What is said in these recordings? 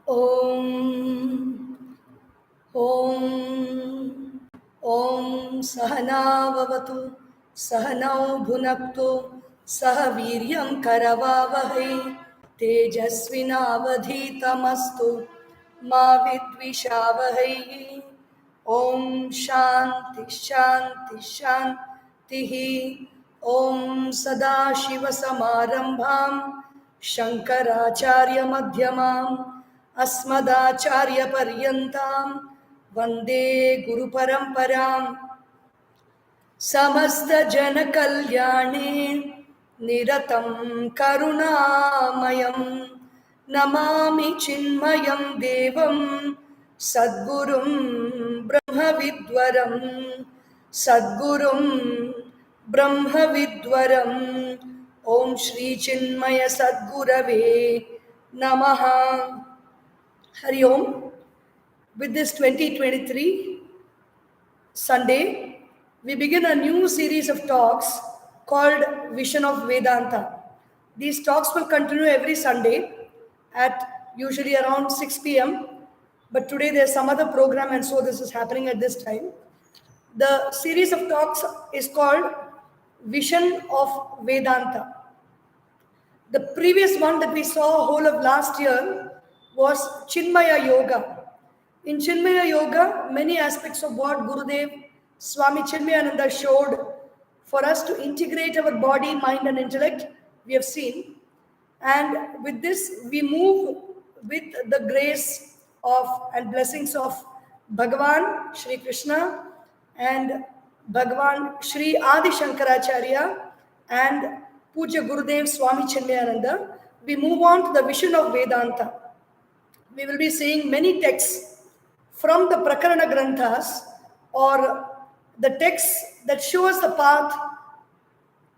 Om Om Om Sahanavavatu Sahanau Bhunaktu Sahaviryam Karavavahai Tejasvinavadhitamastu Ma Vidvishavahai. Om Shanti Shanti Shantihi. Om Sadashiva Samarambham Sankaracharya Madhyamam Asmadacharya Paryantam Vande Guru Paramparam. Samasta Jana Kalyane Niratam Karunamayam Namami Chinmayam Devam Sadgurum Brahma Vidwaram Sadgurum Brahma Vidwaram. Om Shri Chinmaya Sadgurave Namaha. Hari Om. With this 2023 Sunday, we begin a new series of talks called Vision of Vedanta. These talks will continue every Sunday at usually around 6 p.m. But today there's some other program and so this is happening at this time. The series of talks is called Vision of Vedanta. The previous one that we saw whole of last year was Chinmaya Yoga. In Chinmaya Yoga, many aspects of what Gurudev Swami Chinmayananda showed for us to integrate our body, mind and intellect, we have seen. And with this, we move with the grace of and blessings of Bhagavan Shri Krishna and Bhagavan Shri Adi Sankaracharya and Puja Gurudev Swami Chinmayananda. We move on to the vision of Vedanta. We will be seeing many texts from the Prakarana Granthas, or the texts that show us the path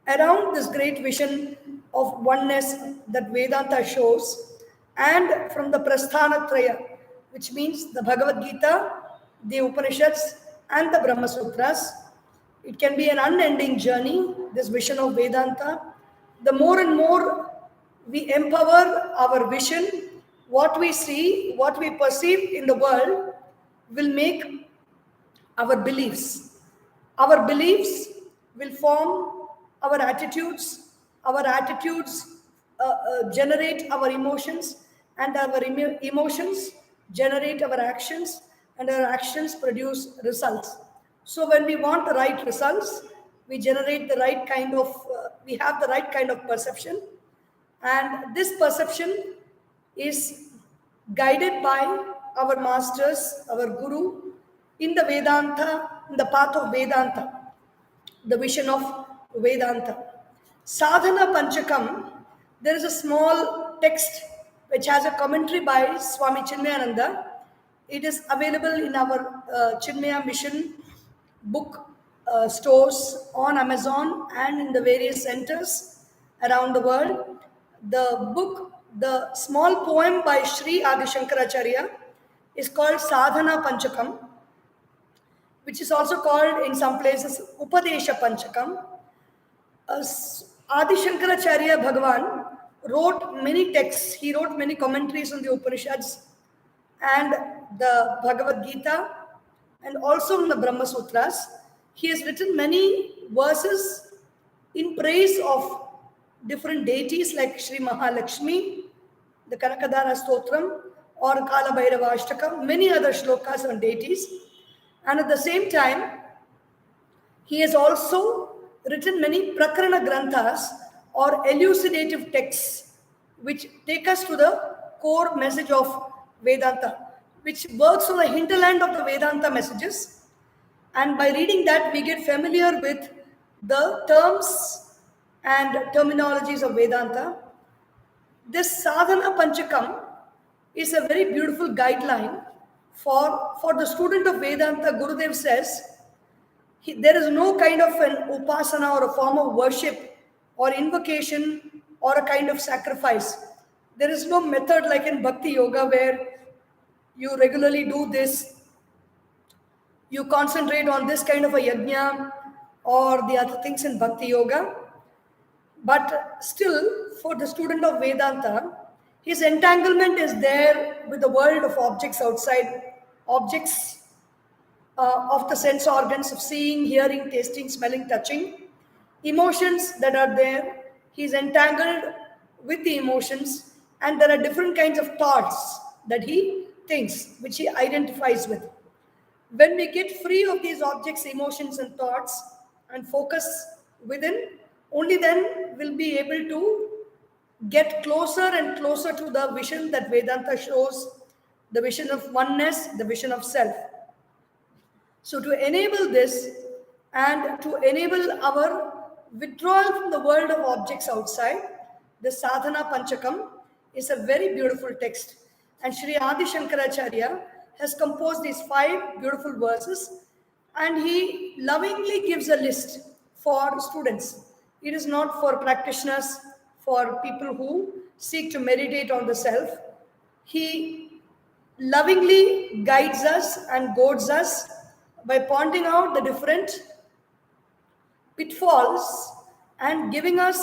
around this great vision of oneness that Vedanta shows, and from the Prasthanatraya, which means the Bhagavad Gita, the Upanishads and the Brahma Sutras. It can be an unending journey, this vision of Vedanta. The more and more we empower our vision, what we see, what we perceive in the world will make our beliefs. Our beliefs will form our attitudes. Our attitudes generate our emotions, and our emotions generate our actions, and our actions produce results. So when we want the right results, we generate the right kind of, we have the right kind of perception, and this perception is guided by our masters, our guru, in the Vedanta, in the path of Vedanta, the vision of Vedanta. Sadhana Panchakam, there is a small text which has a commentary by Swami Chinmayananda. It is available in our Chinmaya Mission book stores on Amazon and in the various centers around the world. The book, the small poem by Sri Adi Sankaracharya is called Sadhana Panchakam, which is also called in some places Upadesha Panchakam. Adi Sankaracharya Bhagavan wrote many texts. He wrote many commentaries on the Upanishads and the Bhagavad Gita, and also in the Brahma Sutras. He has written many verses in praise of different deities like Sri Mahalakshmi, the Kanakadara Stotram, or Kala Bhairava Ashtakam, many other shlokas on deities. And at the same time, he has also written many Prakarana Granthas, or elucidative texts, which take us to the core message of Vedanta, which works on the hinterland of the Vedanta messages. And by reading that, we get familiar with the terms and terminologies of Vedanta. This Sadhana Panchakam is a very beautiful guideline for the student of Vedanta. Gurudev says, there is no kind of an upasana or a form of worship or invocation or a kind of sacrifice. There is no method like in Bhakti Yoga where you regularly do this, you concentrate on this kind of a yajna or the other things in Bhakti Yoga. But still, for the student of Vedanta, His entanglement is there with the world of objects outside, objects of the sense organs of seeing, hearing, tasting, smelling, touching, emotions that are there. He's entangled with the emotions, and there are different kinds of thoughts that he thinks, which he identifies with. When we get free of these objects, emotions, and thoughts and focus within, only then we'll be able to get closer and closer to the vision that Vedanta shows, the vision of oneness, the vision of self. So to enable this and to enable our withdrawal from the world of objects outside, the Sadhana Panchakam is a very beautiful text. And Sri Adi Sankaracharya has composed these 5 beautiful verses, and he lovingly gives a list for students. It is not for practitioners, for people who seek to meditate on the self. He lovingly guides us and goads us by pointing out the different pitfalls and giving us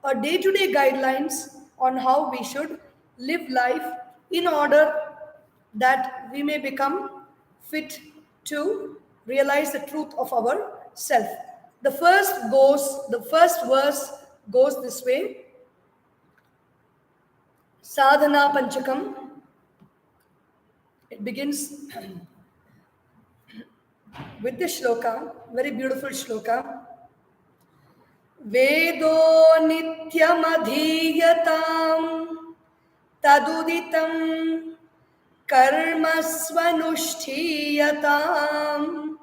a day-to-day guidelines on how we should live life in order that we may become fit to realize the truth of our self. The first verse goes this way. Sadhana Panchakam. It begins with the shloka, very beautiful shloka. Vedo nityam adhiyatam taduditam karma svanushthiyatam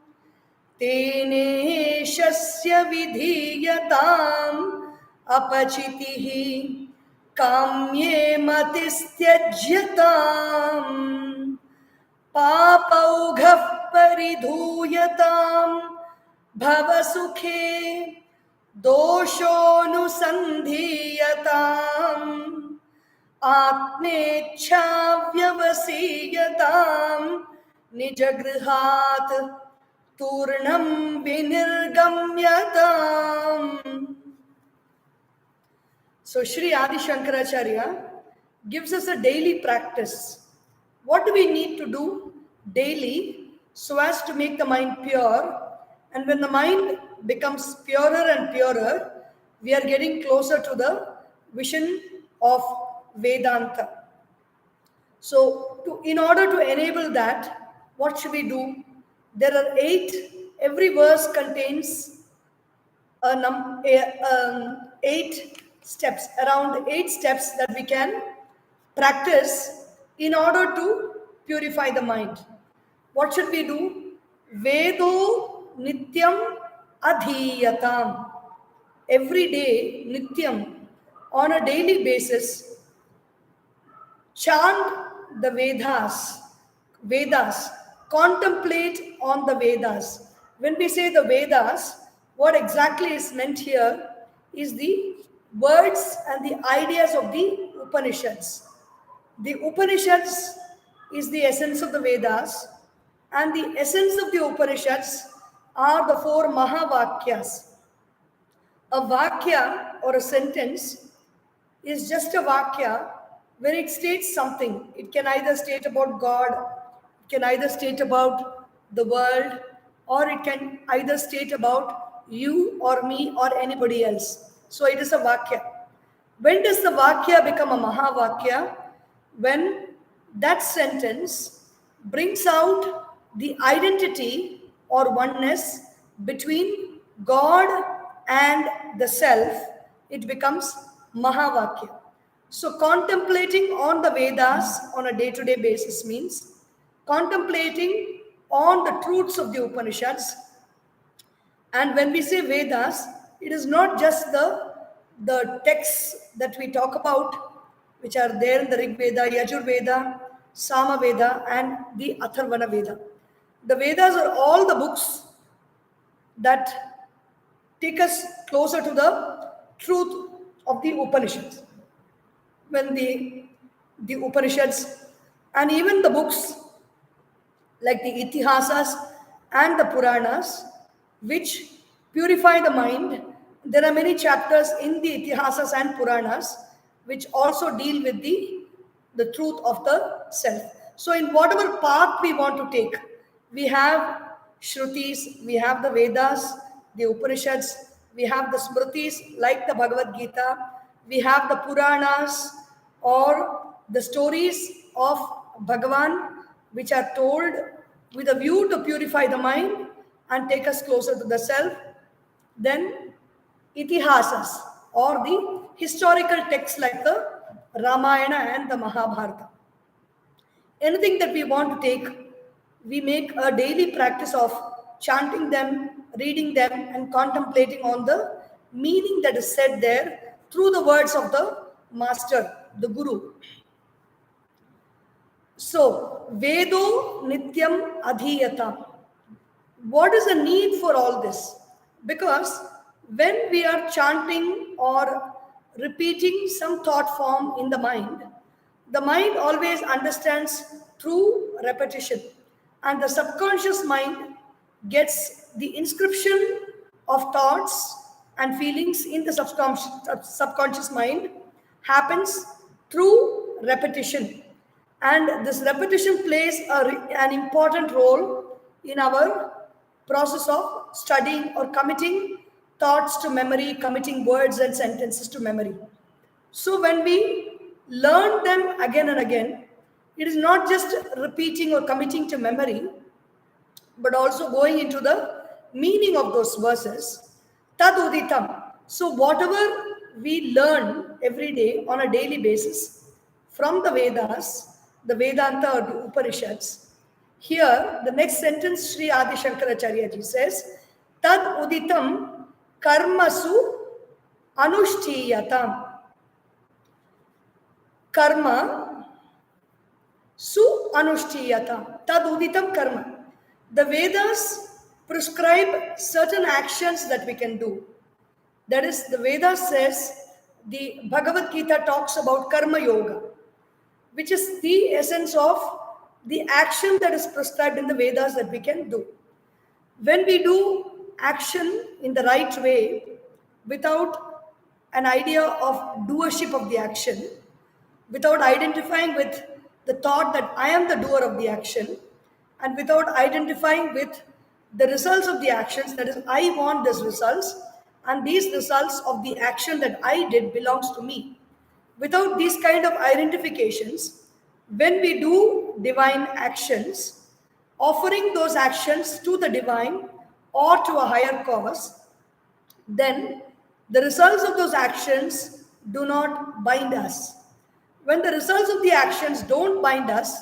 tene shasya vidhiyatam apachitihi kamye matistyajyatam papaugha paridhuyatam bhavasukhe doshonusandhiyatam atmechhavyavasiyatam nijagrihat turnam vinirgamyatam. So Sri Adi Shankaracharya gives us a daily practice. What do we need to do daily so as to make the mind pure? And when the mind becomes purer and purer, we are getting closer to the vision of Vedanta. So in order to enable that, what should we do? There are 8, every verse contains 8 steps, around 8 steps that we can practice in order to purify the mind. What should we do? Vedo nityam adhiyatam. Every day, nityam, on a daily basis, chant the Vedas, contemplate on the Vedas. When we say the Vedas, what exactly is meant here is the words and the ideas of the Upanishads. The Upanishads is the essence of the Vedas, and the essence of the Upanishads are the 4 Mahavakyas. A Vakya or a sentence is just a Vakya when it states something. It can either state about God, it can either state about the world, or it can either state about you or me or anybody else. So it is a Vakya. When does the Vakya become a Mahavakya? When that sentence brings out the identity or oneness between God and the self, it becomes Mahavakya. So contemplating on the Vedas on a day-to-day basis means contemplating on the truths of the Upanishads. And when we say Vedas, it is not just the texts that we talk about, which are there in the Rig Veda, Yajur Veda, Sama Veda, and the Atharvana Veda. The Vedas are all the books that take us closer to the truth of the Upanishads. When the Upanishads and even the books like the Itihasas and the Puranas, which purify the mind, there are many chapters in the Itihasas and Puranas which also deal with the the truth of the self. So in whatever path we want to take, we have Shrutis, we have the Vedas, the Upanishads, we have the Smritis like the Bhagavad Gita, we have the Puranas or the stories of Bhagavan which are told with a view to purify the mind and take us closer to the self. Then itihasas or the historical texts like the Ramayana and the Mahabharata. Anything that we want to take, we make a daily practice of chanting them, reading them, and contemplating on the meaning that is said there through the words of the master, the guru. So, Vedo Nityam Adhiyatam. What is the need for all this? Because when we are chanting or repeating some thought form in the mind always understands through repetition, and the subconscious mind gets the inscription of thoughts and feelings in the subconscious mind happens through repetition, and this repetition plays an important role in our process of studying or committing thoughts to memory, committing words and sentences to memory. So when we learn them again and again, it is not just repeating or committing to memory, but also going into the meaning of those verses. Tad uditam. So whatever we learn every day on a daily basis from the Vedas, the Vedanta or the Upanishads, here the next sentence Sri Adi Sankaracharya ji says, Tad uditam karmasu anushtiyatam. Karma su anushtiyatam. Tad uditam karma. The Vedas prescribe certain actions that we can do. That is, the Vedas says, the Bhagavad Gita talks about karma yoga, which is the essence of the action that is prescribed in the Vedas that we can do. When we do action in the right way, without an idea of doership of the action, without identifying with the thought that I am the doer of the action, and without identifying with the results of the actions, that is, I want these results, and these results of the action that I did belongs to me. Without these kind of identifications, when we do divine actions, offering those actions to the divine or to a higher cause, then the results of those actions do not bind us. When the results of the actions don't bind us,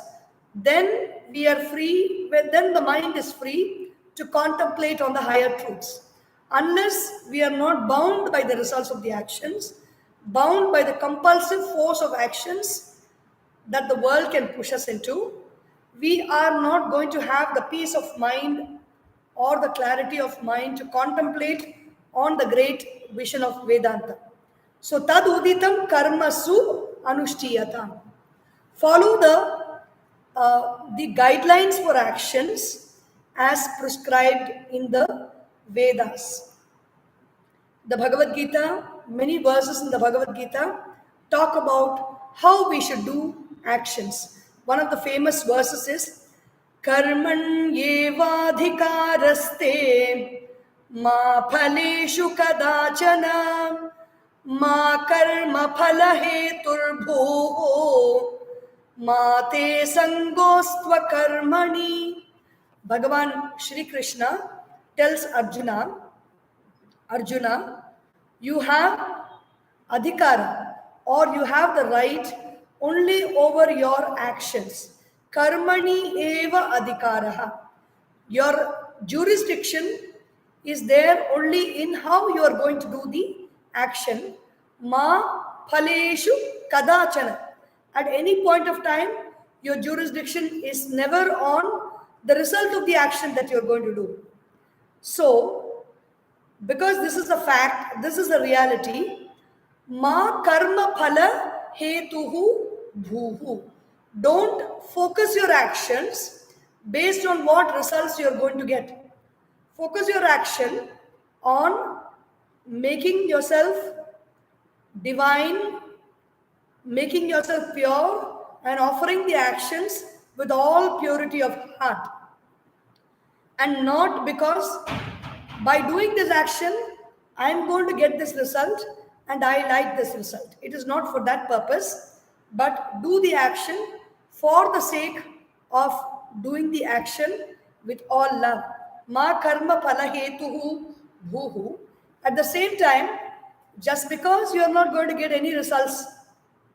then we are free, then the mind is free to contemplate on the higher truths. Unless we are not bound by the results of the actions, bound by the compulsive force of actions that the world can push us into, we are not going to have the peace of mind or the clarity of mind to contemplate on the great vision of Vedanta. So, tad uditam karmasu anushtiyatam. Follow the guidelines for actions as prescribed in the Vedas. The Bhagavad Gita, many verses in the Bhagavad Gita talk about how we should do actions. One of the famous verses is Karmanyevadhikaraste ma phaleshu kadachana ma karma phalaheturbho ma te sangostva karmani. Bhagavan Shri Krishna tells Arjuna, you have adhikara, or you have the right only over your actions. Karmani eva adhikaraha. Your jurisdiction is there only in how you are going to do the action. Ma phaleshu kadachana. At any point of time, your jurisdiction is never on the result of the action that you are going to do. So, because this is a fact, this is a reality, ma karma phala hetuhu bhuhu. Don't focus your actions based on what results you are going to get. Focus your action on making yourself divine, making yourself pure, and offering the actions with all purity of heart, and not because by doing this action I am going to get this result and I like this result. It is not for that purpose, but do the action for the sake of doing the action with all love. Ma karma phala hetuhu bhuhu. At the same time, just because you are not going to get any results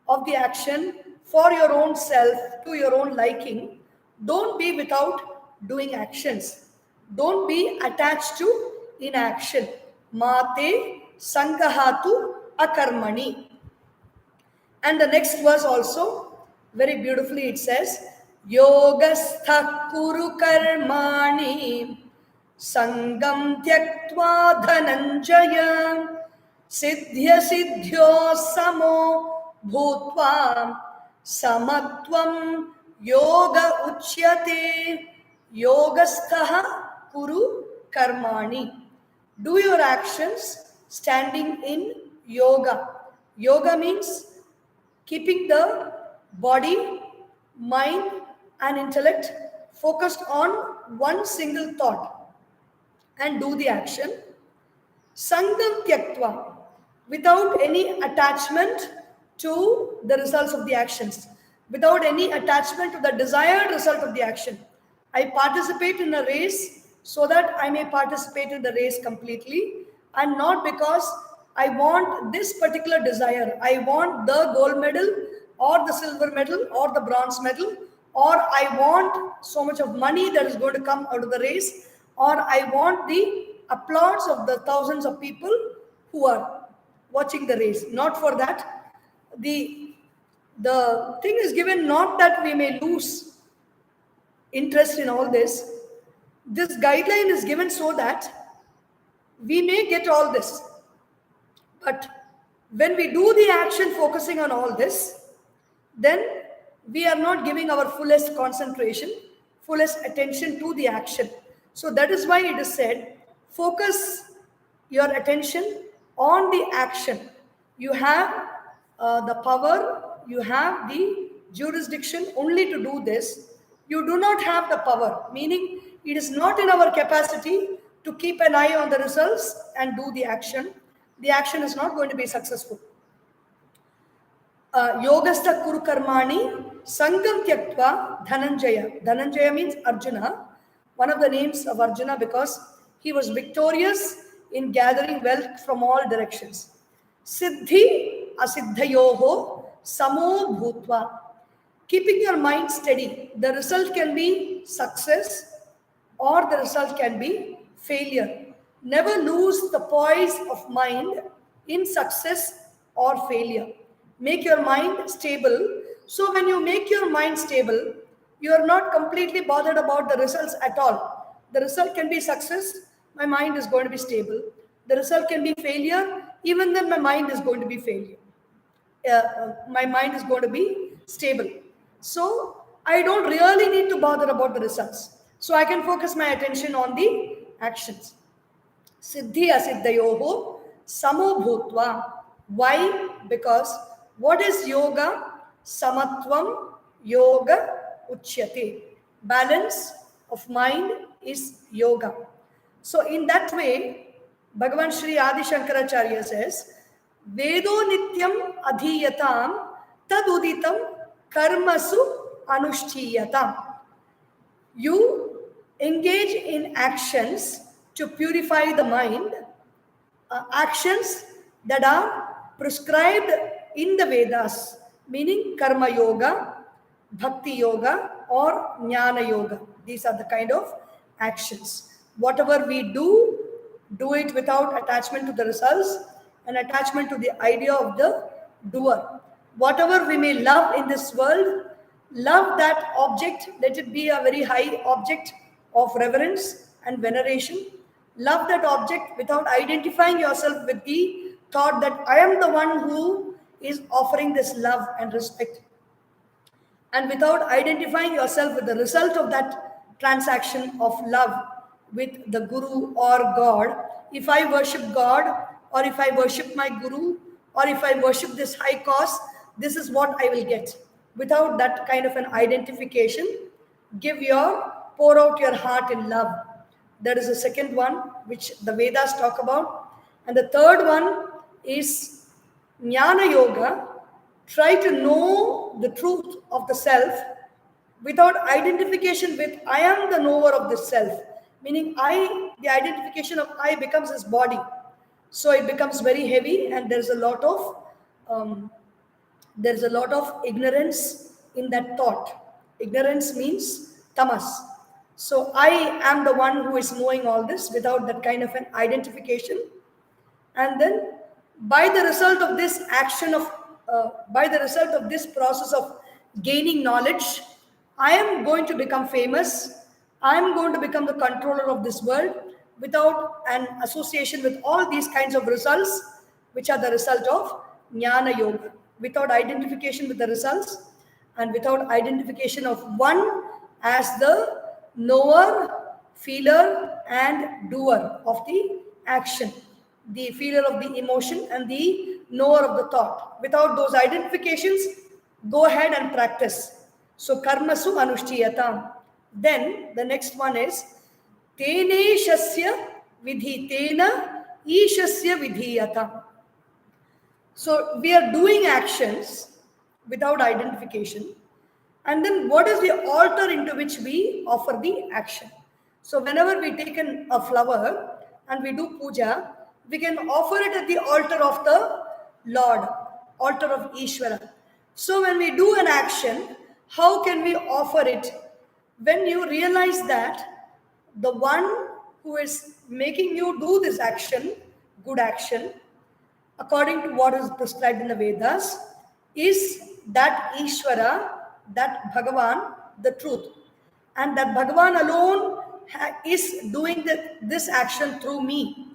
of the action for your own self, to your own liking, don't be without doing actions. Don't be attached to inaction. Mate sangahatu akarmani. And the next verse also, very beautifully it says, Yogastha kuru karmani sangam tyaktva dhananjaya siddhya siddhyo samo bhutva samatvam yoga uchyate. Yogastha kuru karmani. Do your actions standing in yoga. Yoga means keeping the body, mind, and intellect focused on one single thought and do the action. Sangam tyaktva, without any attachment to the results of the actions, without any attachment to the desired result of the action. I participate in a race so that I may participate in the race completely, and not because I want this particular desire. I want the gold medal or the silver medal or the bronze medal, or I want so much of money that is going to come out of the race, or I want the applause of the thousands of people who are watching the race. Not for that. The thing is given not that we may lose interest in all this. This guideline is given so that we may get all this. But when we do the action focusing on all this, then we are not giving our fullest concentration, fullest attention to the action. So that is why it is said, focus your attention on the action. You have the power, you have the jurisdiction only to do this. You do not have the power, meaning it is not in our capacity to keep an eye on the results and do the action. The action is not going to be successful. Yogastha kuru karmani sangam tyaktva dhananjaya. Dhananjaya means Arjuna, one of the names of Arjuna because he was victorious in gathering wealth from all directions. Siddhi asiddhayoho samo bhutva. Keeping your mind steady. The result can be success or the result can be failure. Never lose the poise of mind in success or failure. Make your mind stable. So when you make your mind stable, you are not completely bothered about the results at all. The result can be success, my mind is going to be stable. The result can be failure, even then my mind is going to be failure. My mind is going to be stable. So I don't really need to bother about the results. So I can focus my attention on the actions. Siddhi asiddhayoho samo bhutva. Why? Because what is yoga? Samatvam yoga uchyate. Balance of mind is yoga. So in that way, Bhagavan Sri Adi Sankaracharya says, Vedo nityam adhiyatam taduditam karmasu anushtiyatam. You engage in actions to purify the mind, actions that are prescribed in the Vedas, meaning karma yoga, bhakti yoga, or jnana yoga. These are the kind of actions. Whatever we do it without attachment to the results and attachment to the idea of the doer. Whatever we may love in this world, love that object, let it be a very high object of reverence and veneration. Love that object without identifying yourself with the thought that I am the one who is offering this love and respect. And without identifying yourself with the result of that transaction of love with the Guru or God. If I worship God, or if I worship my Guru, or if I worship this high cause, this is what I will get. without that kind of an identification. Pour out your heart in love. That is the second one which the Vedas talk about. And the third one is Jnana Yoga. Try to know the truth of the self without identification with I am the knower of the self. Meaning the identification of I becomes his body. So it becomes very heavy, and there's a lot of ignorance in that thought. Ignorance means tamas. So I am the one who is knowing all this without that kind of an identification. And then by the result of this process of gaining knowledge, I am going to become famous. I am going to become the controller of this world without an association with all these kinds of results, which are the result of Jnana Yoga. Without identification with the results, and without identification of one as the knower, feeler, and doer of the action, the feeler of the emotion and the knower of the thought. Without those identifications, go ahead and practice. So karmasu anushtiyatam. Then the next one is tene shasya vidhitena ishasya vidhiyatam. So we are doing actions without identification. And then what is the altar into which we offer the action? So whenever we take a flower and we do puja, we can offer it at the altar of the Lord, altar of Ishvara. So when we do an action, how can we offer it? When you realize that the one who is making you do this action, good action, according to what is prescribed in the Vedas, is that Ishvara, that Bhagavan, the truth. And that Bhagavan alone is doing this action through me.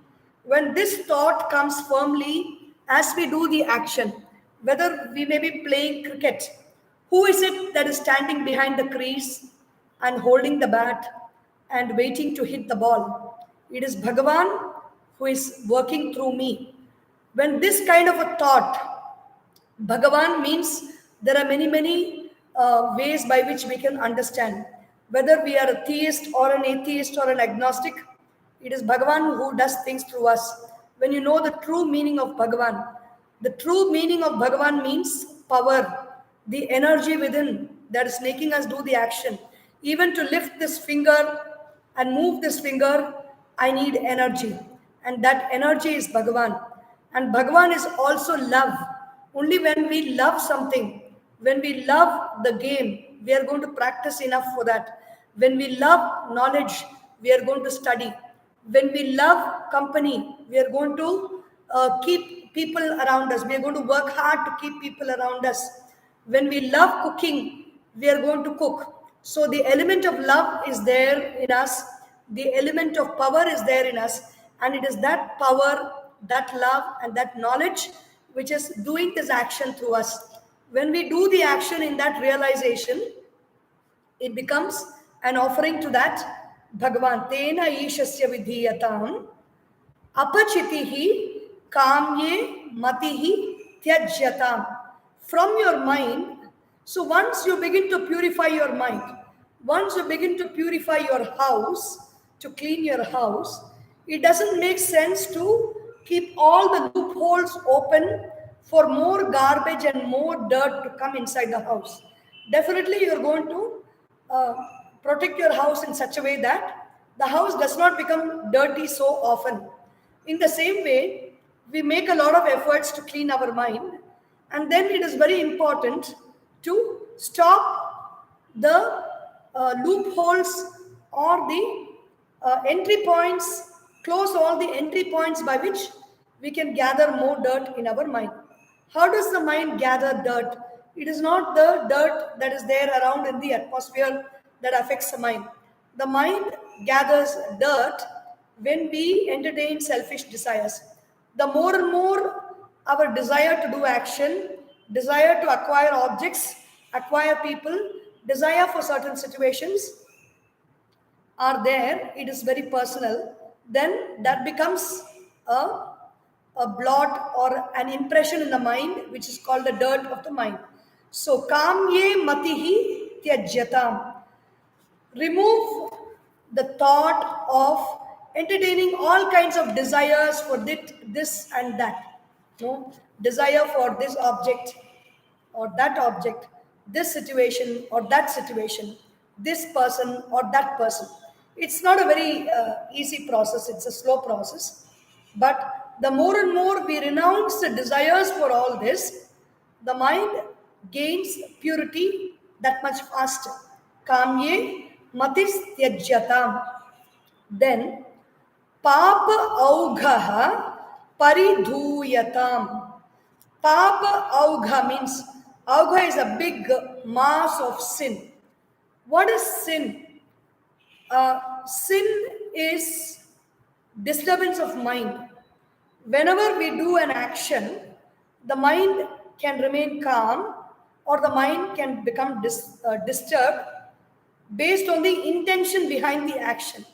When this thought comes firmly as we do the action, whether we may be playing cricket, who is it that is standing behind the crease and holding the bat and waiting to hit the ball? It is Bhagavan who is working through me. When this kind of a thought, Bhagavan means there are many ways by which we can understand. Whether we are a theist or an atheist or an agnostic, it is Bhagavan who does things through us. When you know the true meaning of Bhagavan, the true meaning of Bhagavan means power, the energy within that is making us do the action. Even to lift this finger and move this finger, I need energy. And that energy is Bhagavan. And Bhagavan is also love. Only when we love something, when we love the game, we are going to practice enough for that. When we love knowledge, we are going to study. When we love company, we are going to keep people around us. We are going to work hard to keep people around us. When we love cooking, we are going to cook. So the element of love is there in us. The element of power is there in us. And it is that power, that love, and that knowledge which is doing this action through us. When we do the action in that realization, it becomes an offering to that Bhagavan. Tena ishasya vidhiyatam apachitihi kamye matihi tyajyatam. From your mind, so once you begin to purify your mind, once you begin to purify your house, to clean your house, it doesn't make sense to keep all the loopholes open for more garbage and more dirt to come inside the house. Definitely you're going to protect your house in such a way that the house does not become dirty so often. In the same way, we make a lot of efforts to clean our mind, and then it is very important to stop the loopholes or the entry points, close all the entry points by which we can gather more dirt in our mind. How does the mind gather dirt? It is not the dirt that is there around in the atmosphere that affects the mind. The mind gathers dirt when we entertain selfish desires. The more and more our desire to do action, desire to acquire objects, acquire people, desire for certain situations are there, it is very personal, then that becomes a blot or an impression in the mind, which is called the dirt of the mind. So kamye matihi tyajyatam. Remove the thought of entertaining all kinds of desires for this and that. No, desire for this object or that object, this situation or that situation, this person or that person. It's not a very easy process, it's a slow process. But the more and more we renounce the desires for all this, the mind gains purity that much faster. Kamye matis tyajyatam. Then papa aughaha paridhuyatam. Papa augha means augha is a big mass of sin. What is sin? Sin is disturbance of mind. Whenever we do an action, the mind can remain calm or the mind can become disturbed based on the intention behind the action.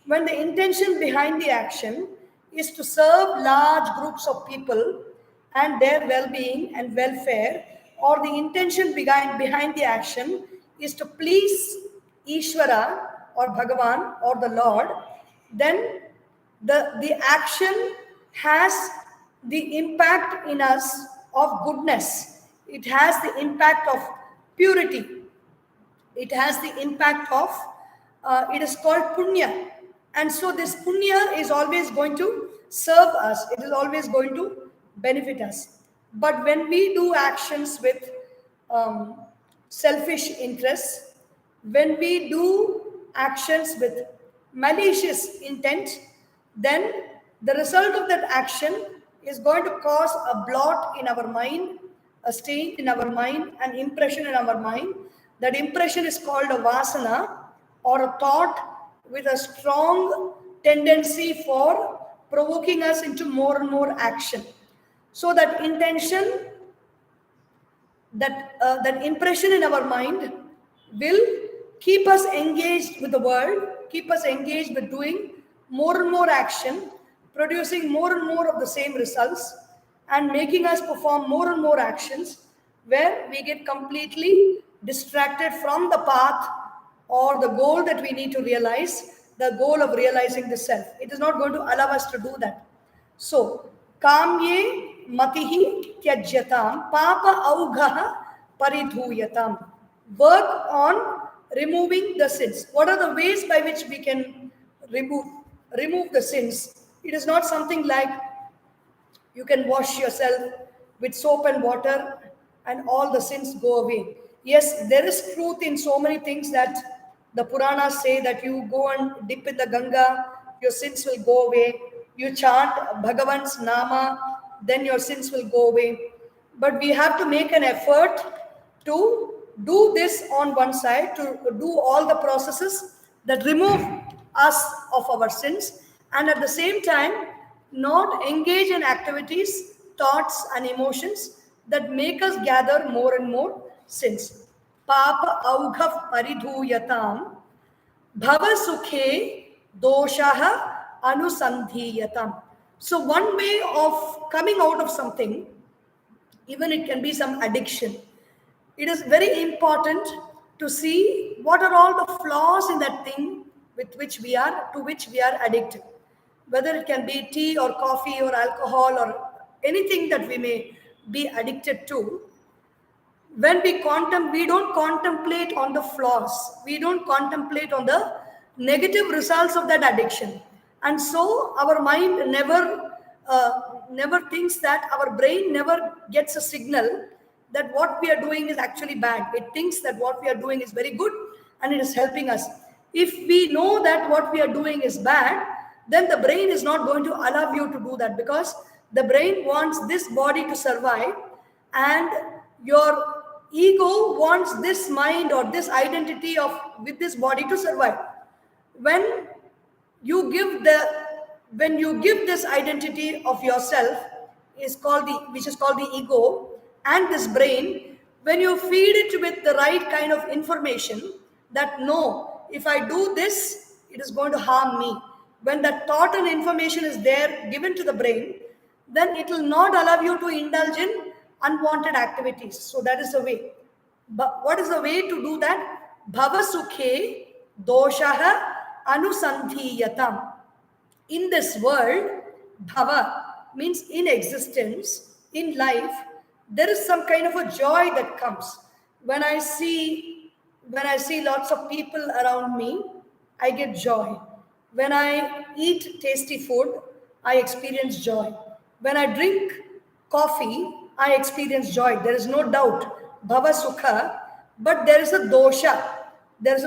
When the intention behind the action is to serve large groups of people and their well being and welfare, or the intention behind the action is to please Ishvara or Bhagavan or the Lord, then the action has the impact in us of goodness. It has the impact of purity. It has the impact of, it is called punya. And so this punya is always going to serve us. It is always going to benefit us. But when we do actions with selfish interests, when we do actions with malicious intent, then the result of that action is going to cause a blot in our mind, a stain in our mind, an impression in our mind. That impression is called a vasana, or a thought with a strong tendency for provoking us into more and more action. So that intention, that impression in our mind will keep us engaged with the world, keep us engaged with doing more and more action, producing more and more of the same results, and making us perform more and more actions where we get completely distracted from the path or the goal that we need to realize, the goal of realizing the self. It is not going to allow us to do that. So, kamye matihi tyajyatam papa aughaha paridhuyatam. Work on removing the sins. What are the ways by which we can remove the sins? It is not something like you can wash yourself with soap and water and all the sins go away. Yes, there is truth in so many things that the Puranas say that you go and dip in the Ganga, your sins will go away. You chant Bhagavan's Nama, then your sins will go away. But we have to make an effort to do this on one side, to do all the processes that remove us of our sins, and at the same time not engage in activities, thoughts and emotions that make us gather more and more sins. Papa aughav paridhuyatam bhava sukhe doshaha anusandhiyatam. So one way of coming out of something, even it can be some addiction, it is very important to see what are all the flaws in that thing to which we are addicted. Whether it can be tea or coffee or alcohol or anything that we may be addicted to, when we don't contemplate on the flaws, we don't contemplate on the negative results of that addiction, and so our mind never thinks that, our brain never gets a signal that what we are doing is actually bad. It thinks that what we are doing is very good and it is helping us. If we know that what we are doing is bad, then the brain is not going to allow you to do that, because the brain wants this body to survive and your ego wants this mind or this identity of with this body to survive. When you give this identity of yourself which is called the ego and this brain, when you feed it with the right kind of information that no, if I do this, it is going to harm me. When that thought and information is there given to the brain, then it will not allow you to indulge in unwanted activities. So that is the way. But what is the way to do that? Bhava sukhe doshaha anusandhiyatam. In this world, bhava means in existence, in life, there is some kind of a joy that comes. When I see lots of people around me, I get joy. When I eat tasty food, I experience joy. When I drink coffee, I experience joy. There is no doubt. Bhava sukha, but there is a dosha.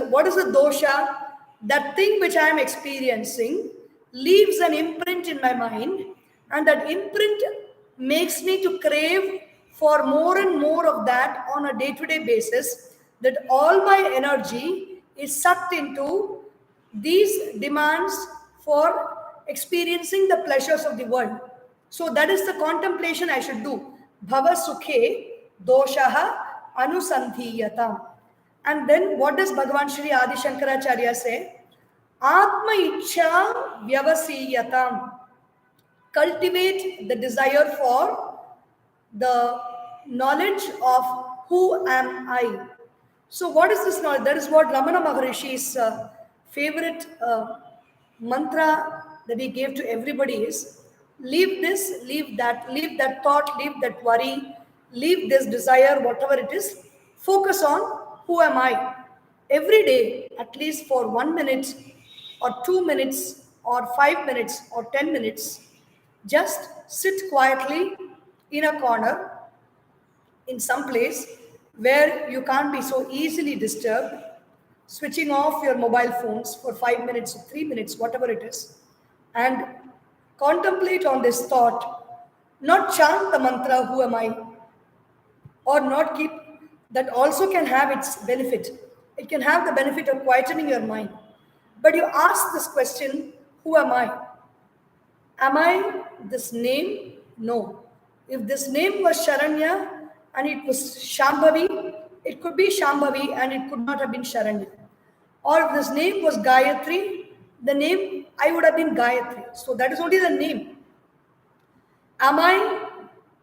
What is a dosha? That thing which I am experiencing leaves an imprint in my mind, and that imprint makes me to crave for more and more of that on a day-to-day basis, that all my energy is sucked into these demands for experiencing the pleasures of the world. So that is the contemplation I should do. Bhava sukhe doshaha anusandhiyatam. And then what does Bhagavan Shri Adi Sankaracharya say? Atma Ichha Vyavasiyatam. Cultivate the desire for the knowledge of who am I. So what is this knowledge? That is what Ramana Maharishi's favorite mantra that he gave to everybody is: leave this, leave that thought, leave that worry, leave this desire, whatever it is, focus on who am I. Every day, at least for 1 minute or 2 minutes or 5 minutes or 10 minutes, just sit quietly in a corner, in some place where you can't be so easily disturbed, switching off your mobile phones for 5 minutes, 3 minutes, whatever it is, and contemplate on this thought, not chant the mantra, who am I, or not keep, that also can have its benefit. It can have the benefit of quietening your mind. But you ask this question, who am I? Am I this name? No. If this name was Sharanya and it was Shambhavi, it could be Shambhavi and it could not have been Sharanya. Or if this name was Gayatri, the name, I would have been Gayatri. So that is only the name. Am I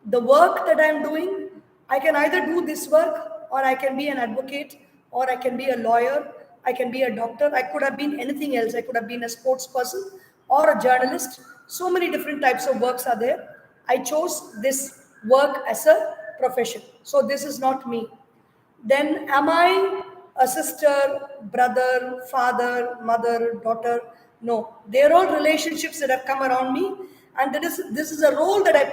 the work that I am doing? I can either do this work, or I can be an advocate, or I can be a lawyer, I can be a doctor, I could have been anything else. I could have been a sports person or a journalist. So many different types of works are there. I chose this work as a profession. So this is not me. Then am I a sister, brother, father, mother, daughter? No. They are all relationships that have come around me, and this is a role that I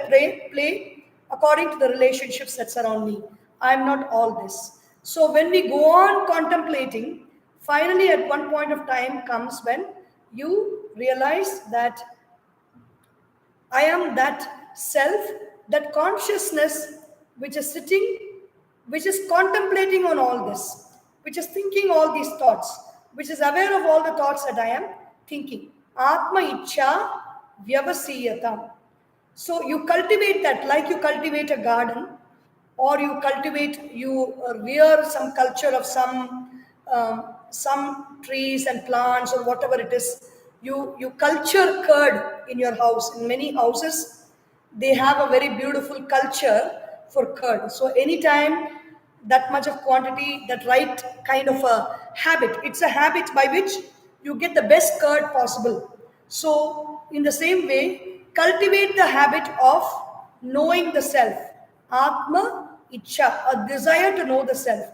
play according to the relationships that surround me. I am not all this. So when we go on contemplating, finally at one point of time comes when you realize that I am that self, that consciousness which is sitting, which is contemplating on all this, which is thinking all these thoughts, which is aware of all the thoughts that I am thinking. Atma Ichha Vyavasiyatam. So you cultivate that like you cultivate a garden, or you rear some culture of some trees and plants or whatever it is. You culture curd in your house. In many houses, they have a very beautiful culture for curd. So anytime that much of quantity, that right kind of a habit, it's a habit by which you get the best curd possible. So in the same way, cultivate the habit of knowing the self. Atma Ichha, a desire to know the self.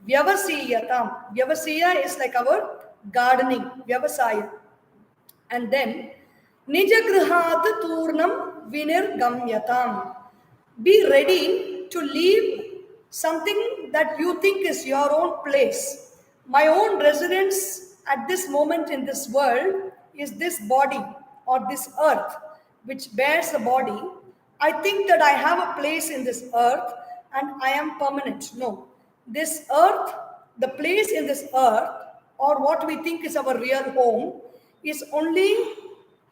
Vyavasiyatam. Vyavasiya is like our gardening, Vyavasaya. And then, Nijagrihat Turnam Vinirgamyatam. Be ready to leave something that you think is your own place. My own residence at this moment in this world is this body or this earth, which bears the body. I think that I have a place in this earth and I am permanent. No. This earth, the place in this earth, or what we think is our real home, is only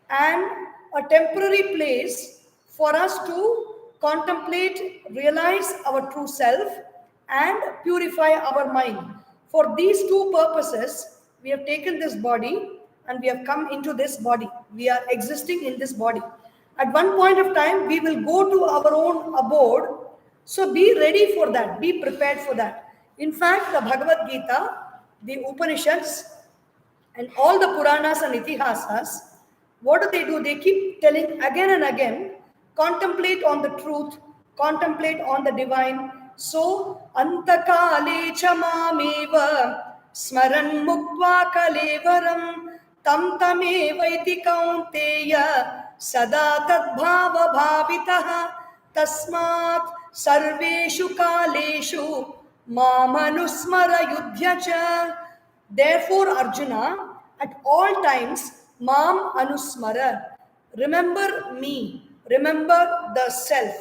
a temporary place for us to contemplate, realize our true self, and purify our mind. For these two purposes, we have taken this body and we have come into this body. We are existing in this body. At one point of time, we will go to our own abode. So be ready for that. Be prepared for that. In fact, the Bhagavad Gita, the Upanishads, and all the Puranas and Itihasas, what do? They keep telling again and again, contemplate on the truth, contemplate on the divine. So, antakale chamameva smaran muktva kalevaram tam tamevaiti kaunteya sada tadbhava bhavitaha tasmat sarveshu kaleshu mamanusmara yudhya cha. Therefore, Arjuna, at all times, Mam Anusmara, remember me, remember the self,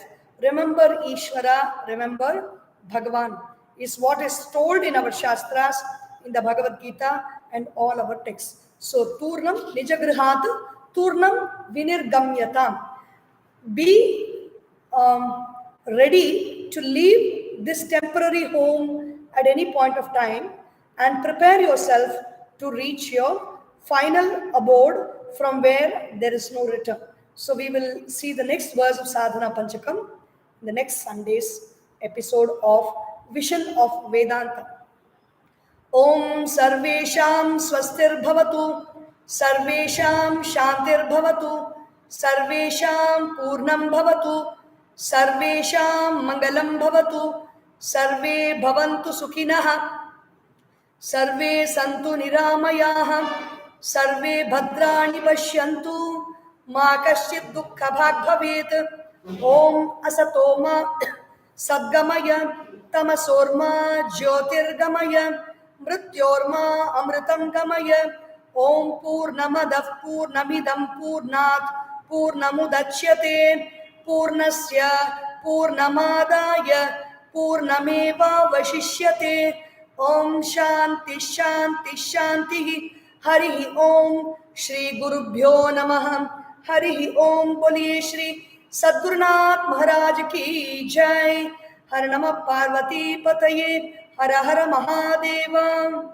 remember Ishvara, remember Bhagavan, is what is told in our Shastras, in the Bhagavad Gita, and all our texts. So, Turnam Nijagrihat, Turnam Vinirgamyatam. Be ready to leave this temporary home at any point of time and prepare yourself to reach your final abode from where there is no return. So we will see the next verse of Sadhana Panchakam in the next Sunday's episode of Vision of Vedanta. Om Sarvesham Swastirбhavatu, Sarvesham Shantirbhavatu, Sarvesham Purnam Bhavatu, Sarvesham Mangalam Bhavatu, Sarve Bhavantu Sukhinaha, Sarve Santu Niramayaha, Sarve Bhadrani Pashyantu, Ma Kaschit Dukkha Bhag Bhavet. Om Asatoma Sadgamaya, Tamasorma Jyotirgamaya, Mrityorma Amritam Gamaya. Om Purnamadav Purnamidam Purnat Purnamudachyate Purnasya Purnamadaya Purnameva Vashishyate. Om Shanti Shanti Shanti. Hari Om. Shri Gurubhyo Namaha. Hari Om. Boliye Shri Sadgurunath Maharaj ki Jai. Har Namah Parvati Pataye. Har Har Mahadeva.